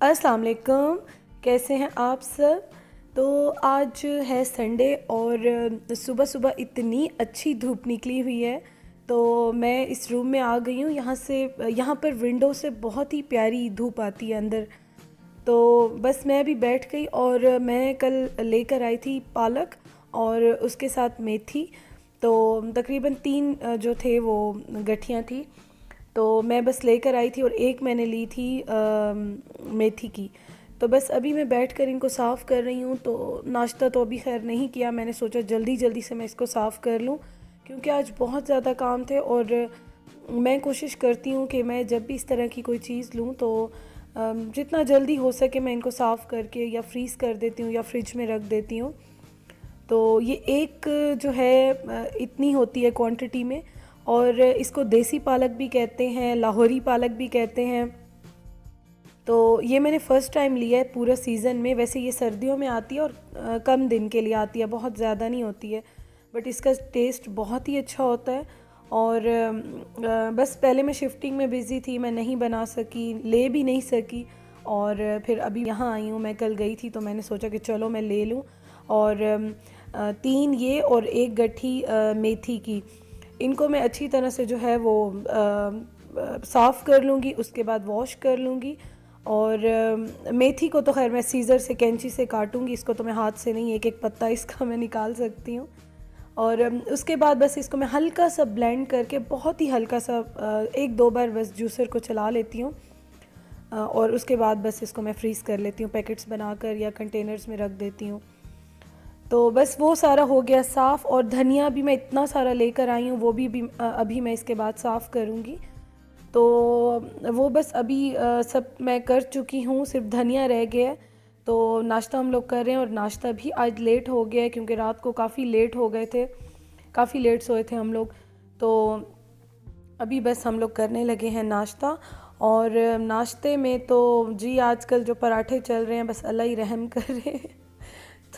अस्सलाम वालेकुम। कैसे हैं आप सब? तो आज है संडे और सुबह सुबह इतनी अच्छी धूप निकली हुई है। तो मैं इस रूम में आ गई हूँ। यहाँ पर विंडो से बहुत ही प्यारी धूप आती है अंदर। तो बस मैं अभी बैठ गई और मैं कल लेकर आई थी पालक और उसके साथ मेथी। तो तकरीबन 3 जो थे वो गठियाँ थी। तो मैं बस लेकर आई थी और एक मैंने ली थी मेथी की। तो बस अभी मैं बैठकर इनको साफ़ कर रही हूँ। तो नाश्ता तो अभी खैर नहीं किया, मैंने सोचा जल्दी जल्दी से मैं इसको साफ़ कर लूँ क्योंकि आज बहुत ज़्यादा काम थे। और मैं कोशिश करती हूँ कि मैं जब भी इस तरह की कोई चीज़ लूँ तो जितना जल्दी हो सके मैं इनको साफ़ करके या फ्रीज़ कर देती हूँ या फ्रिज में रख देती हूँ। तो ये एक जो है इतनी होती है क्वांटिटी में। और इसको देसी पालक भी कहते हैं, लाहौरी पालक भी कहते हैं। तो ये मैंने फ़र्स्ट टाइम लिया है पूरा सीज़न में। वैसे ये सर्दियों में आती है और कम दिन के लिए आती है, बहुत ज़्यादा नहीं होती है, बट इसका टेस्ट बहुत ही अच्छा होता है। और बस पहले मैं शिफ्टिंग में बिज़ी थी, मैं नहीं बना सकी, ले भी नहीं सकी। और फिर अभी यहाँ आई हूँ, मैं कल गई थी तो मैंने सोचा कि चलो मैं ले लूँ। और 3 ये और 1 गट्ठी मेथी की, इनको मैं अच्छी तरह से जो है वो साफ़ कर लूँगी, उसके बाद वॉश कर लूँगी। और मेथी को तो खैर मैं सीज़र से, कैंची से काटूँगी, इसको तो मैं हाथ से नहीं, एक एक पत्ता इसका मैं निकाल सकती हूँ। और उसके बाद बस इसको मैं हल्का सा ब्लेंड करके, बहुत ही हल्का सा, 1-2 बार बस जूसर को चला लेती हूँ। और उसके बाद बस इसको मैं फ्रीज़ कर लेती हूँ, पैकेट्स बनाकर या कंटेनर्स में रख देती हूँ। तो बस वो सारा हो गया साफ़। और धनिया भी मैं इतना सारा लेकर आई हूँ, वो भी अभी मैं इसके बाद साफ़ करूँगी। तो वो बस अभी सब मैं कर चुकी हूँ, सिर्फ धनिया रह गया है। तो नाश्ता हम लोग कर रहे हैं और नाश्ता भी आज लेट हो गया है क्योंकि रात को काफ़ी लेट हो गए थे, काफ़ी लेट सोए थे हम लोग। तो अभी बस हम लोग करने लगे हैं नाश्ता। और नाश्ते में तो जी आजकल जो पराठे चल रहे हैं, बस अल्लाह ही रहम करे।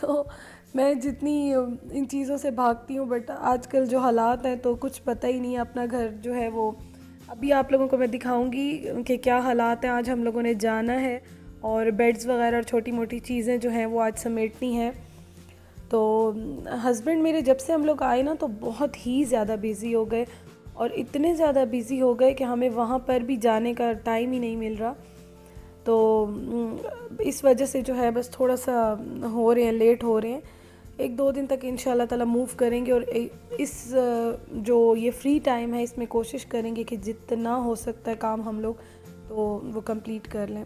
तो मैं जितनी इन चीज़ों से भागती हूँ, बट आजकल जो हालात हैं तो कुछ पता ही नहीं। अपना घर जो है वो अभी आप लोगों को मैं दिखाऊंगी कि क्या हालात हैं। आज हम लोगों ने जाना है और बेड्स वगैरह और छोटी मोटी चीज़ें जो हैं वो आज समेटनी हैं। तो हस्बैंड मेरे जब से हम लोग आए ना तो बहुत ही ज़्यादा बिज़ी हो गए, और इतने ज़्यादा बिज़ी हो गए कि हमें वहाँ पर भी जाने का टाइम ही नहीं मिल रहा। तो इस वजह से जो है बस थोड़ा सा हो रहे हैं, लेट हो रहे हैं। 1-2 दिन तक इंशाल्लाह ताला मूव करेंगे और इस जो ये फ्री टाइम है इसमें कोशिश करेंगे कि जितना हो सकता है काम हम लोग तो वो कंप्लीट कर लें।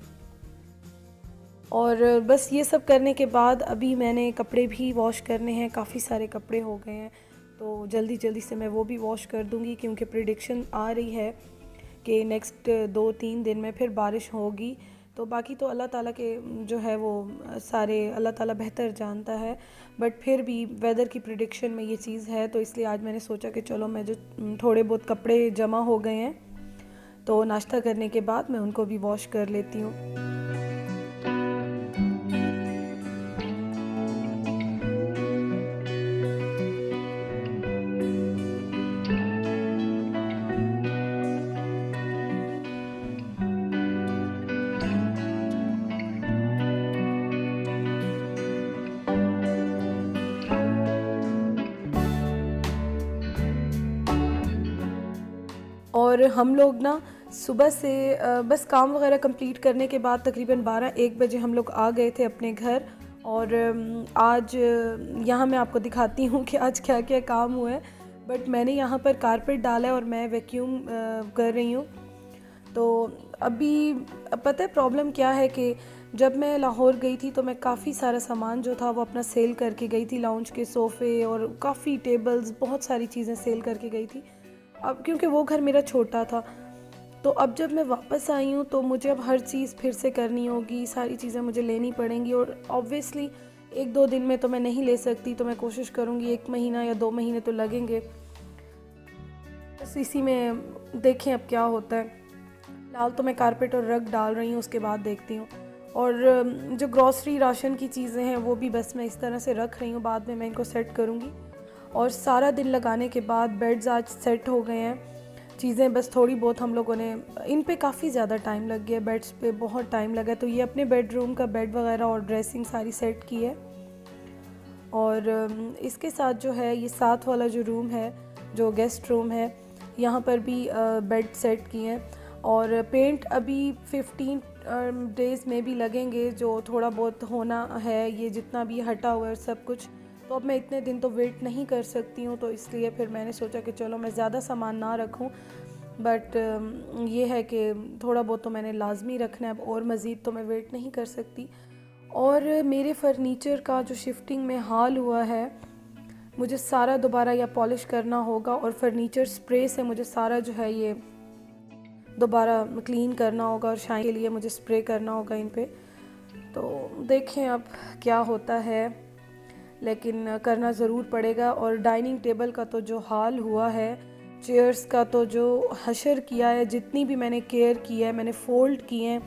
और बस ये सब करने के बाद अभी मैंने कपड़े भी वॉश करने हैं, काफ़ी सारे कपड़े हो गए हैं। तो जल्दी जल्दी से मैं वो भी वॉश कर दूँगी क्योंकि प्रेडिक्शन आ रही है कि नेक्स्ट 2-3 दिन में फिर बारिश होगी। तो बाकी तो अल्लाह ताला के जो है वो सारे अल्लाह ताला बेहतर जानता है, बट फिर भी वेदर की प्रेडिक्शन में ये चीज़ है। तो इसलिए आज मैंने सोचा कि चलो मैं जो थोड़े बहुत कपड़े जमा हो गए हैं तो नाश्ता करने के बाद मैं उनको भी वॉश कर लेती हूँ। और हम लोग ना सुबह से बस काम वगैरह कंप्लीट करने के बाद तकरीबन 12-1 बजे हम लोग आ गए थे अपने घर। और आज यहाँ मैं आपको दिखाती हूँ कि आज क्या क्या काम हुआ है। बट मैंने यहाँ पर कारपेट डाला है और मैं वैक्यूम कर रही हूँ। तो अभी पता है प्रॉब्लम क्या है कि जब मैं लाहौर गई थी तो मैं काफ़ी सारा सामान जो था वो अपना सेल करके गई थी। लाउंज के सोफ़े और काफ़ी टेबल्स, बहुत सारी चीज़ें सेल करके गई थी। अब क्योंकि वो घर मेरा छोटा था, तो अब जब मैं वापस आई हूँ तो मुझे अब हर चीज़ फिर से करनी होगी, सारी चीज़ें मुझे लेनी पड़ेंगी। और ऑब्वियसली 1-2 दिन में तो मैं नहीं ले सकती, तो मैं कोशिश करूँगी 1 महीना या 2 महीने तो लगेंगे। बस इसी में देखें अब क्या होता है। फिलहाल तो मैं कारपेट और रग डाल रही हूँ, उसके बाद देखती हूँ। और जो ग्रॉसरी राशन की चीज़ें हैं वो भी बस मैं इस तरह से रख रही हूँ, बाद में मैं इनको सेट करूँगी। और सारा दिन लगाने के बाद बेड्स आज सेट हो गए हैं। चीज़ें बस थोड़ी बहुत हम लोगों ने, इन पे काफ़ी ज़्यादा टाइम लग गया, बेड्स पे बहुत टाइम लगा। तो ये अपने बेडरूम का बेड वगैरह और ड्रेसिंग सारी सेट की है। और इसके साथ जो है ये साथ वाला जो रूम है, जो गेस्ट रूम है, यहाँ पर भी बेड सेट किए हैं। और पेंट अभी 15 डेज़ में भी लगेंगे, जो थोड़ा बहुत होना है, ये जितना भी हटा हुआ है सब कुछ। तो अब मैं इतने दिन तो वेट नहीं कर सकती हूँ, तो इसलिए फिर मैंने सोचा कि चलो मैं ज़्यादा सामान ना रखूँ। बट ये है कि थोड़ा बहुत तो मैंने लाजमी रखना है, अब और मज़ीद तो मैं वेट नहीं कर सकती। और मेरे फर्नीचर का जो शिफ्टिंग में हाल हुआ है, मुझे सारा दोबारा या पॉलिश करना होगा, और फर्नीचर स्प्रे से मुझे सारा जो है ये दोबारा क्लीन करना होगा, और शाइन के लिए मुझे स्प्रे करना होगा इन पे। तो देखें अब क्या होता है, लेकिन करना ज़रूर पड़ेगा। और डाइनिंग टेबल का तो जो हाल हुआ है, चेयर्स का तो जो हशर किया है, जितनी भी मैंने केयर की है, मैंने फ़ोल्ड किए हैं,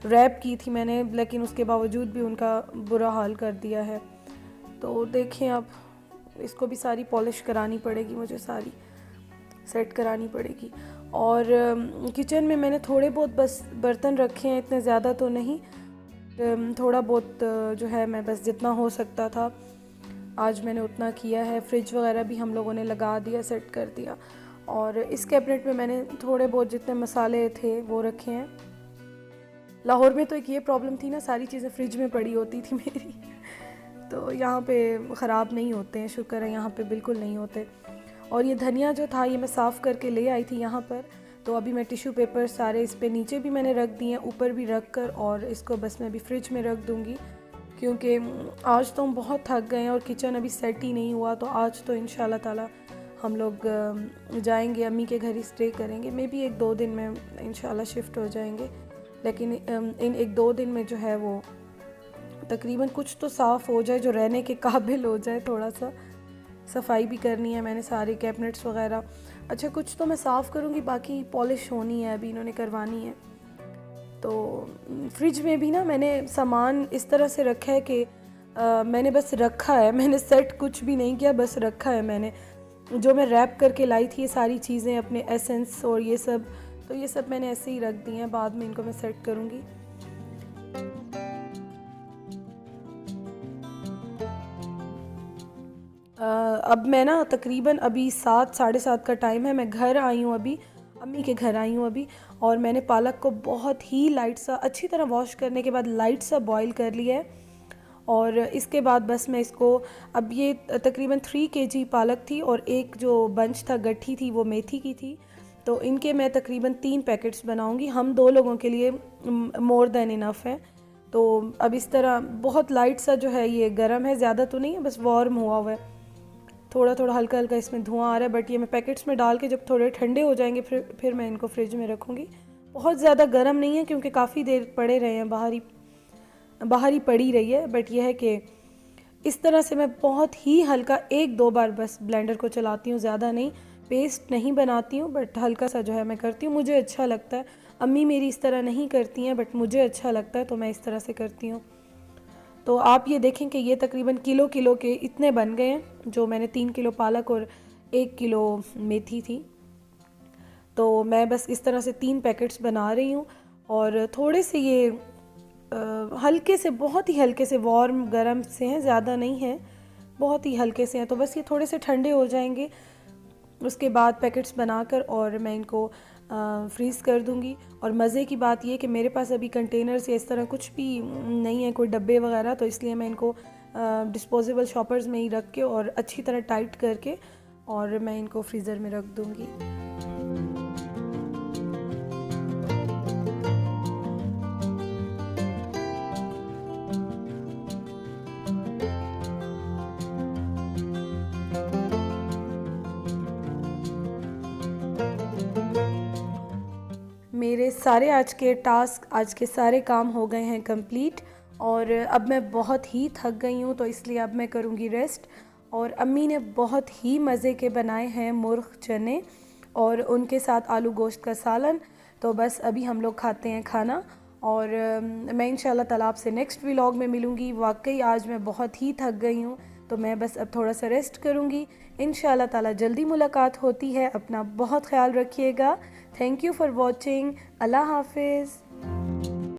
रैप की थी मैंने, लेकिन उसके बावजूद भी उनका बुरा हाल कर दिया है। तो देखें अब इसको भी सारी पॉलिश करानी पड़ेगी, मुझे सारी सेट करानी पड़ेगी। और किचन में मैंने थोड़े बहुत बस बर्तन रखे हैं, इतने ज़्यादा तो नहीं, थोड़ा बहुत जो है मैं बस जितना हो सकता था आज मैंने उतना किया है। फ्रिज वगैरह भी हम लोगों ने लगा दिया, सेट कर दिया। और इस कैबिनेट में मैंने थोड़े बहुत जितने मसाले थे वो रखे हैं। लाहौर में तो एक ये प्रॉब्लम थी ना, सारी चीज़ें फ्रिज में पड़ी होती थी मेरी, तो यहाँ पे ख़राब नहीं होते हैं, शुक्र है यहाँ पे बिल्कुल नहीं होते। और ये धनिया जो था ये मैं साफ़ करके ले आई थी यहाँ पर, तो अभी मैं टिश्यू पेपर सारे इस पे नीचे भी मैंने रख दिए हैं, ऊपर भी रख कर, और इसको बस मैं अभी फ्रिज में रख दूँगी, क्योंकि आज तो हम बहुत थक गए हैं और किचन अभी सेट ही नहीं हुआ। तो आज तो इंशाल्लाह ताला हम लोग जाएंगे, अम्मी के घर ही स्टे करेंगे। मे बी 1-2 दिन में इंशाल्लाह शिफ्ट हो जाएंगे, लेकिन इन 1-2 दिन में जो है वो तकरीबन कुछ तो साफ़ हो जाए, जो रहने के काबिल हो जाए। थोड़ा सा सफाई भी करनी है मैंने, सारे कैबिनेट्स वगैरह। अच्छा, कुछ तो मैं साफ़ करूँगी, बाकी पॉलिश होनी है, अभी इन्होंने करवानी है। तो फ्रिज में भी ना मैंने सामान इस तरह से रखा है कि मैंने बस रखा है, मैंने सेट कुछ भी नहीं किया, बस रखा है मैंने। जो मैं रैप करके लाई थी ये सारी चीज़ें, अपने एसेंस और ये सब, तो ये सब मैंने ऐसे ही रख दी हैं, बाद में इनको मैं सेट करूँगी। अब मैं ना तकरीबन अभी 7 साढ़े 7 का टाइम है, मैं घर आई हूँ अभी, अम्मी के घर आई हूँ अभी। और मैंने पालक को बहुत ही लाइट सा अच्छी तरह वॉश करने के बाद लाइट सा बॉईल कर लिया है। और इसके बाद बस मैं इसको, अब ये तकरीबन 3 kg पालक थी, और एक जो बंच था, गट्ठी थी, वो मेथी की थी। तो इनके मैं तकरीबन 3 पैकेट्स बनाऊंगी, हम 2 लोगों के लिए मोर देन इनफ है। तो अब इस तरह बहुत लाइट सा जो है ये गर्म है, ज़्यादा तो नहीं है, बस वार्म हुआ हुआ है, थोड़ा थोड़ा हल्का हल्का इसमें धुआं आ रहा है। बट ये मैं पैकेट्स में डाल के जब थोड़े ठंडे हो जाएंगे फिर मैं इनको फ्रिज में रखूँगी। बहुत ज़्यादा गर्म नहीं है, क्योंकि काफ़ी देर पड़े रहे हैं, बाहर ही पड़ी रही है। बट यह है कि इस तरह से मैं बहुत ही हल्का 1-2 बार बस ब्लेंडर को चलाती हूँ, ज़्यादा नहीं, पेस्ट नहीं बनाती हूँ, बट हल्का सा जो है मैं करती हूँ, मुझे अच्छा लगता है। अम्मी मेरी इस तरह नहीं करती हैं, बट मुझे अच्छा लगता है, तो मैं इस तरह से करती हूँ। तो आप ये देखें कि ये तकरीबन किलो के इतने बन गए हैं, जो मैंने 3 किलो पालक और 1 किलो मेथी थी। तो मैं बस इस तरह से 3 पैकेट्स बना रही हूँ। और थोड़े से ये हल्के से, बहुत ही हल्के से वार्म गरम से हैं, ज़्यादा नहीं है, बहुत ही हल्के से हैं। तो बस ये थोड़े से ठंडे हो जाएंगे, उसके बाद पैकेट्स बनाकर और मैं इनको फ्रीज़ कर दूंगी। और मज़े की बात ये कि मेरे पास अभी कंटेनर्स या इस तरह कुछ भी नहीं है, कोई डब्बे वगैरह, तो इसलिए मैं इनको डिस्पोजेबल शॉपर्स में ही रख के और अच्छी तरह टाइट करके और मैं इनको फ्रीज़र में रख दूंगी। मेरे सारे आज के टास्क, आज के सारे काम हो गए हैं कंप्लीट, और अब मैं बहुत ही थक गई हूँ, तो इसलिए अब मैं करूँगी रेस्ट। और अम्मी ने बहुत ही मज़े के बनाए हैं मुर्ग चने और उनके साथ आलू गोश्त का सालन। तो बस अभी हम लोग खाते हैं खाना, और मैं इंशाल्लाह ताला आपसे नेक्स्ट व्लॉग में मिलूँगी। वाकई आज मैं बहुत ही थक गई हूँ, तो मैं बस अब थोड़ा सा रेस्ट करूँगी। इंशाल्लाह ताला जल्दी मुलाकात होती है। अपना बहुत ख्याल रखिएगा। Thank you for watching. अल्लाह हाफिज़।